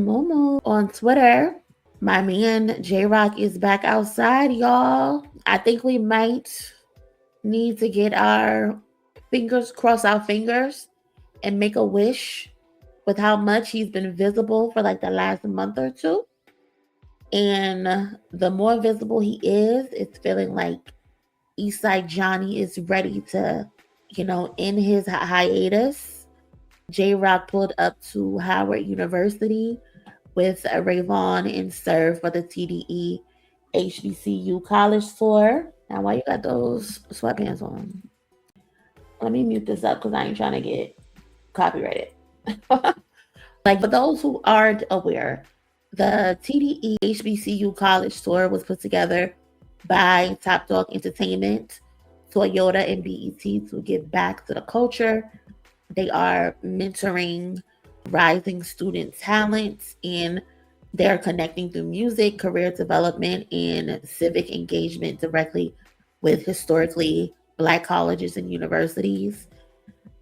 Momo on Twitter. My man J-Rock is back outside, y'all. I think we might need to get cross our fingers, and make a wish with how much he's been visible for like the last month or two. And the more visible he is, it's feeling like Eastside Johnny is ready to, end his hiatus. J-Rock pulled up to Howard University with Rayvon and Sir for the TDE HBCU college tour. Now, why you got those sweatpants on? Let me mute this up because I ain't trying to get copyrighted. Like, for those who aren't aware, the TDE HBCU college tour was put together by Top Dog Entertainment, Toyota, and BET to give back to the culture. They are mentoring rising student talents, and they're connecting through music, career development, and civic engagement directly with historically Black colleges and universities.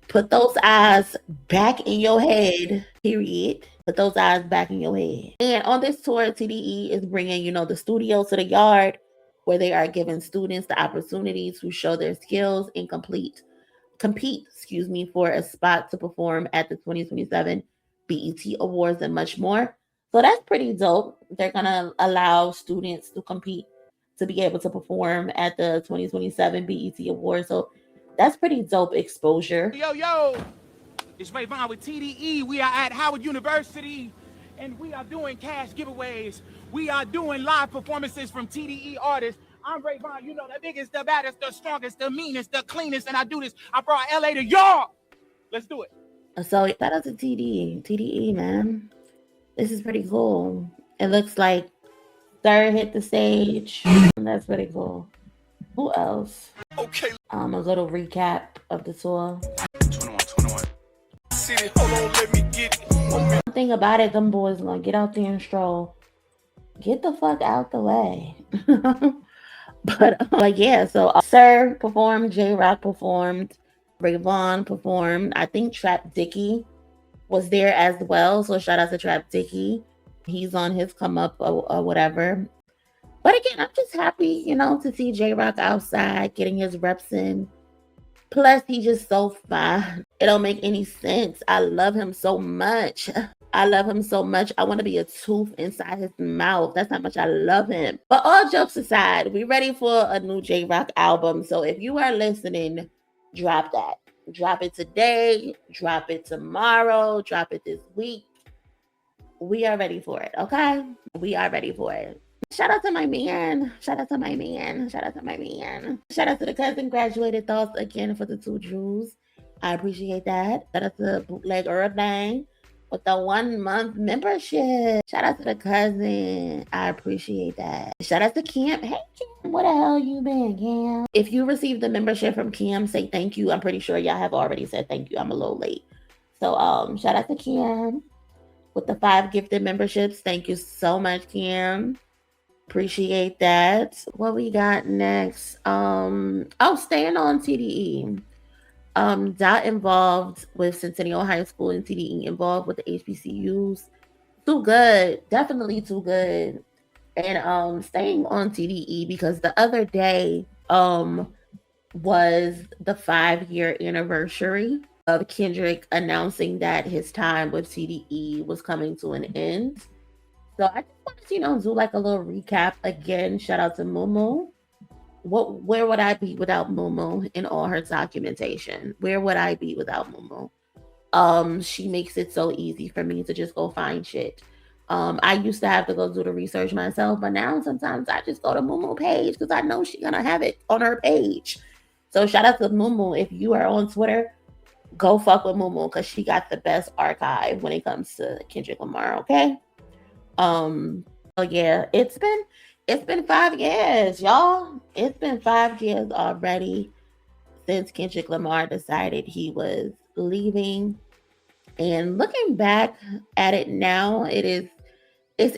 Put those eyes back in your head, period. Put those eyes back in your head. And on this tour, TDE is bringing, the studio to the yard, where they are giving students the opportunity to show their skills and compete, for a spot to perform at the 2027 BET Awards and much more. So that's pretty dope. They're going to allow students to compete to be able to perform at the 2027 BET Awards. So that's pretty dope exposure. Yo, it's Rayvon with TDE. We are at Howard University, and we are doing cash giveaways. We are doing live performances from TDE artists. I'm Rayvon, the biggest, the baddest, the strongest, the meanest, the cleanest, and I do this. I brought LA to y'all. Let's do it. So shout out to TDE, man. This is pretty cool. It looks like Sir hit the stage. That's pretty cool. Who else? Okay. A little recap of the tour. 21. City, hold on, let me get it. One thing about it, them boys gonna get out there and stroll. Get the fuck out the way. But yeah, so Sir performed, J-Rock performed, Rayvon performed. I think Trap Dicky was there as well. So shout out to Trap Dicky. He's on his come up or whatever. But again, I'm just happy, to see J-Rock outside getting his reps in. Plus, he's just so fine. It don't make any sense. I love him so much. I want to be a tooth inside his mouth. That's how much I love him. But all jokes aside, we ready for a new J-Rock album. So if you are listening, drop that. Drop it today. Drop it tomorrow. Drop it this week. We are ready for it, okay? We are ready for it. Shout out to my man. Shout out to the cousin graduated thoughts again for the 2 Jews. I appreciate that. Shout out to Bootleg Earthbang with the 1-month membership. Shout out to the cousin. I appreciate that. Shout out to Cam. Hey, Cam, where the hell you been, Cam? If you received the membership from Cam, say thank you. I'm pretty sure y'all have already said thank you. I'm a little late. So shout out to Cam with the 5 gifted memberships. Thank you so much, Cam. Appreciate that. What we got next? Staying on TDE. Dot involved with Centennial High School and TDE involved with the HBCUs. Too good. Definitely too good. And staying on TDE because the other day was the 5-year anniversary of Kendrick announcing that his time with TDE was coming to an end. So I just wanted to, do like a little recap again. Shout out to Momo. Where would I be without Momo in all her documentation? Where would I be without Momo? She makes it so easy for me to just go find shit. I used to have to go do the research myself, but now sometimes I just go to Momo page because I know she's gonna have it on her page. So shout out to Momo. If you are on Twitter, go fuck with Momo because she got the best archive when it comes to Kendrick Lamar. Okay. So yeah, it's been 5 years, y'all. It's been 5 years already since Kendrick Lamar decided he was leaving. And looking back at it now, it's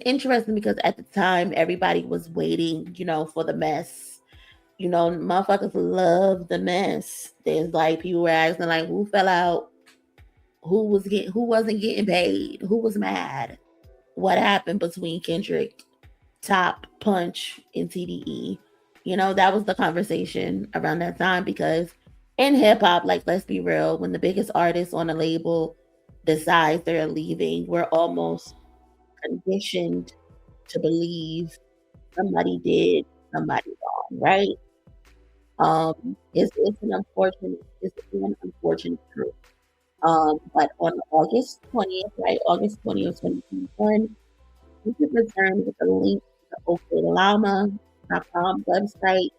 interesting because at the time everybody was waiting, for the mess. Motherfuckers love the mess. There's like people were asking like who fell out, who wasn't getting paid, who was mad. what happened between Kendrick, Top, Punch, and TDE. You know, that was the conversation around that time because in hip hop, like, let's be real, when the biggest artist on a label decides they're leaving, we're almost conditioned to believe somebody did somebody wrong, right? It's an unfortunate truth. But on August 20th, right, August 20th, 2021, you can return with a link to the oklahoma.com website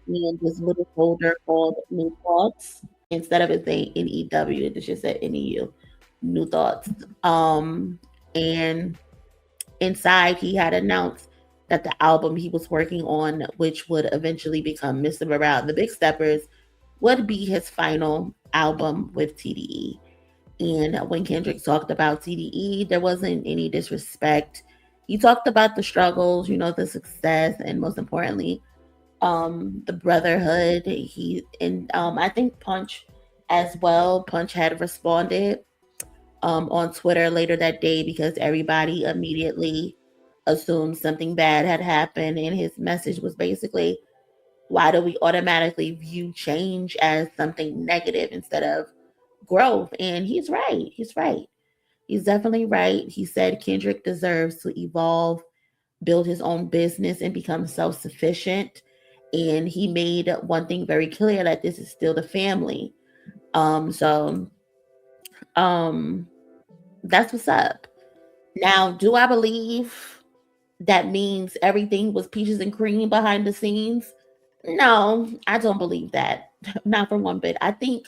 and this little folder called New Thoughts. Instead of it saying NEW, it just said NEU, New Thoughts. And inside, he had announced that the album he was working on, which would eventually become Mr. Morale and the Big Steppers, would be his final album with TDE. And when Kendrick talked about TDE, there wasn't any disrespect. He talked about the struggles, you know, the success, and most importantly, the brotherhood. I think Punch as well. Punch had responded on Twitter later that day because everybody immediately assumed something bad had happened, and his message was basically, why do we automatically view change as something negative instead of growth? And he's right. He's right. He's definitely right. He said Kendrick deserves to evolve, build his own business, and become self sufficient. And he made one thing very clear, that this is still the family. So that's what's up. Now, do I believe that means everything was peaches and cream behind the scenes? No, I don't believe that. Not for one bit. I think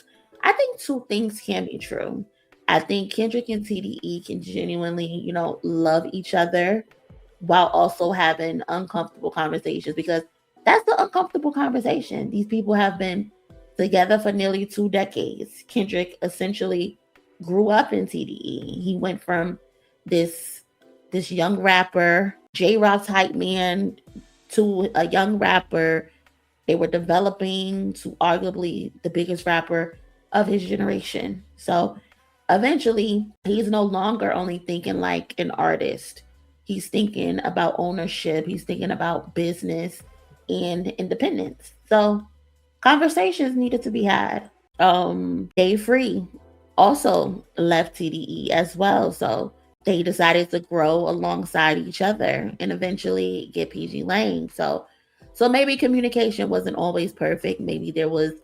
two things can be true. I think Kendrick and TDE can genuinely, you know, love each other while also having uncomfortable conversations, because that's the uncomfortable conversation. These people have been together for nearly 2 decades. Kendrick essentially grew up in TDE. He went from this this young rapper, J Rock's hype man, to a young rapper. They were developing to arguably the biggest rapper of his generation. So eventually, he's no longer only thinking like an artist. He's thinking about ownership, he's thinking about business and independence. So conversations needed to be had. Dave Free also left TDE as well. So they decided to grow alongside each other and eventually get pgLang. So maybe communication wasn't always perfect. Maybe there was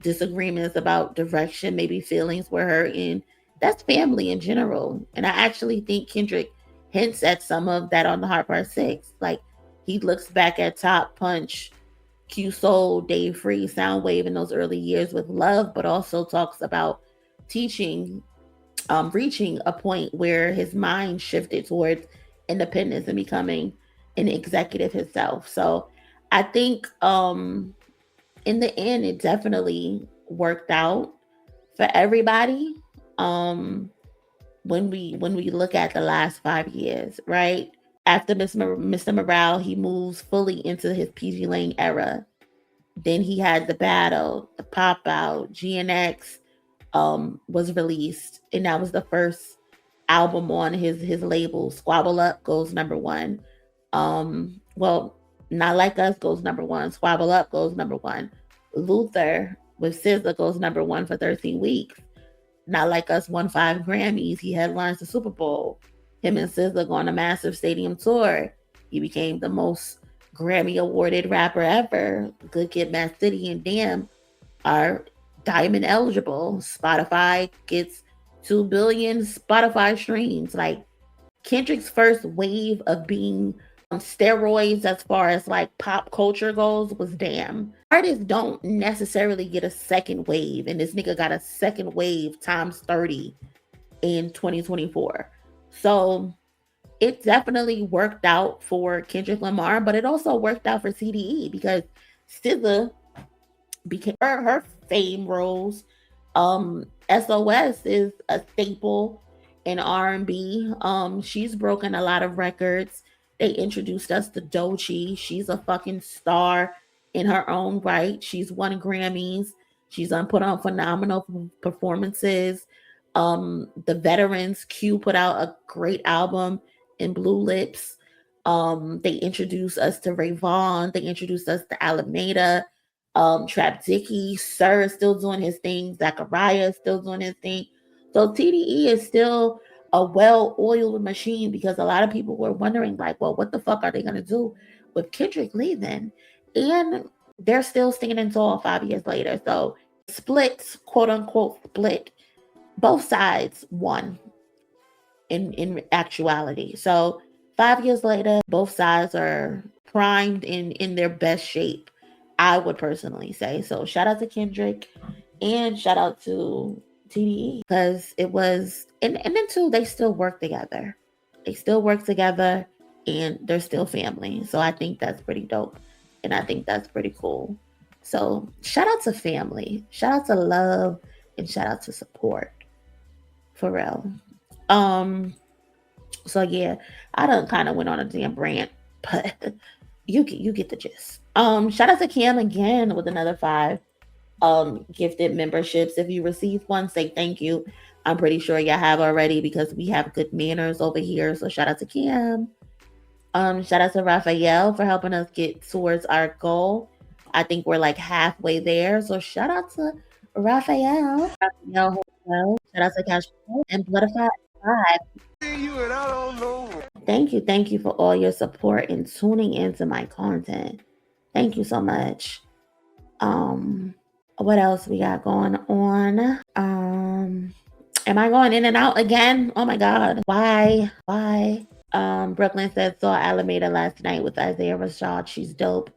disagreements about direction. Maybe feelings were hurt, and that's family in general. And I actually think Kendrick hints at some of that on the Hard Part 6. Like, he looks back at Top, Punch, Q Soul, Dave Free, Soundwave in those early years with love, but also talks about teaching, reaching a point where his mind shifted towards independence and becoming an executive himself. So I think in the end, it definitely worked out for everybody. When we look at the last 5 years, right? After Mr. Morale, he moves fully into his pgLang era. Then he had the battle, the pop out, GNX was released, and that was the first album on his label. Squabble Up goes number one. Well, Not Like Us goes number one. Squabble Up goes number one. Luther with SZA goes number one for 13 weeks. Not Like Us won 5 Grammys. He headlines the Super Bowl. Him and SZA go on a massive stadium tour. He became the most Grammy awarded rapper ever. Good Kid, Mad City, and Damn are diamond eligible. Spotify gets 2 billion Spotify streams. Like, Kendrick's first wave of being on steroids as far as like pop culture goes was Damn. Artists don't necessarily get a second wave, and this nigga got a second wave times 30 in 2024. So it definitely worked out for Kendrick Lamar, but it also worked out for TDE because SZA became her fame rose. SOS is a staple in R&B. She's broken a lot of records. They introduced us to Doechii. She's a fucking star in her own right. She's won Grammys. She's put on phenomenal performances. The Veterans, Q put out a great album and Blue Lips. They introduced us to Ray Vaughn. They introduced us to Alameda. Trap Dicky, Sir is still doing his thing. Zachariah is still doing his thing. So TDE is still a well-oiled machine, because a lot of people were wondering, like, well, what the fuck are they gonna do with Kendrick leaving? And they're still stinging tall 5 years later. So split, quote unquote, split. Both sides won in actuality. So 5 years later, both sides are primed in their best shape, I would personally say. So shout out to Kendrick and shout out to TDE, because it was, and then too, they still work together. They still work together and they're still family. So I think that's pretty dope. And I think that's pretty cool. So shout out to family, shout out to love, and shout out to support. For real. So yeah, I done kind of went on a damn rant, but you get the gist. Shout out to Cam again with another 5 gifted memberships. If you received one, say thank you. I'm pretty sure y'all have already, because we have good manners over here. So shout out to Cam. Shout out to Raphael for helping us get towards our goal. I think we're like halfway there. So shout out to Raphael. Shout out to Cash and Butterfly 5. You and I don't know. Thank you for all your support and tuning into my content. Thank you so much. What else we got going on? Am I going in and out again? Oh my god. Why? Brooklyn said saw Alameda last night with Isaiah Rashad. She's dope.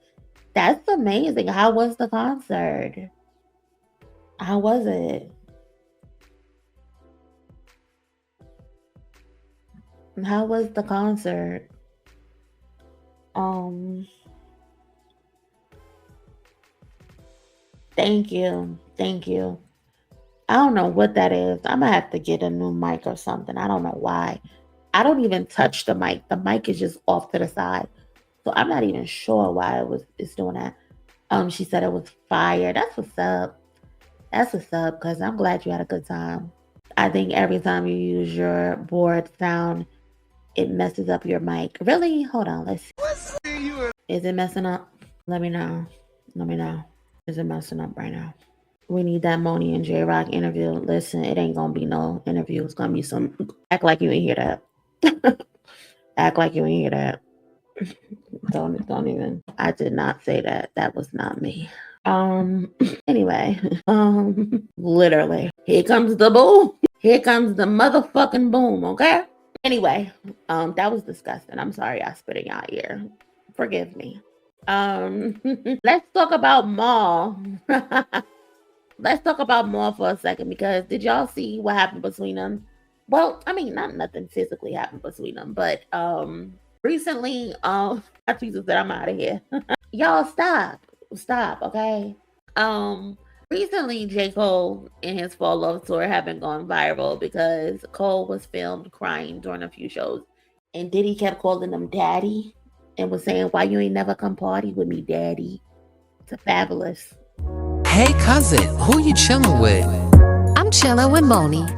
That's amazing. How was the concert? How was it? How was the concert? Thank you. I don't know what that is. I'm gonna have to get a new mic or something. I don't know why. I don't even touch the mic. The mic is just off to the side. So I'm not even sure why it's doing that. She said it was fire. That's what's up. Because I'm glad you had a good time. I think every time you use your board sound, it messes up your mic. Really? Hold on. Let's see. Is it messing up? Let me know. Is it messing up right now? We need that Monie and J-Rock interview. Listen, it ain't gonna be no interview. It's gonna be some act like you ain't hear that. Act like you ain't hear that. Don't even. I did not say that. That was not me. Anyway, literally. Here comes the boom. Here comes the motherfucking boom, okay? Anyway, that was disgusting. I'm sorry I spit in y'all ear. Forgive me. Let's talk about Maul. Let's talk about Maul for a second, because did y'all see what happened between them? Well, I mean, not nothing physically happened between them, but recently, I Jesus said I'm out of here. Y'all stop, okay? Recently, J. Cole and his Fall Love Tour have been going viral because Cole was filmed crying during a few shows, and Diddy kept calling him daddy and was saying, why you ain't never come party with me, daddy? It's fabulous. Hey cousin, who you chilling with? I'm chilling with Monie.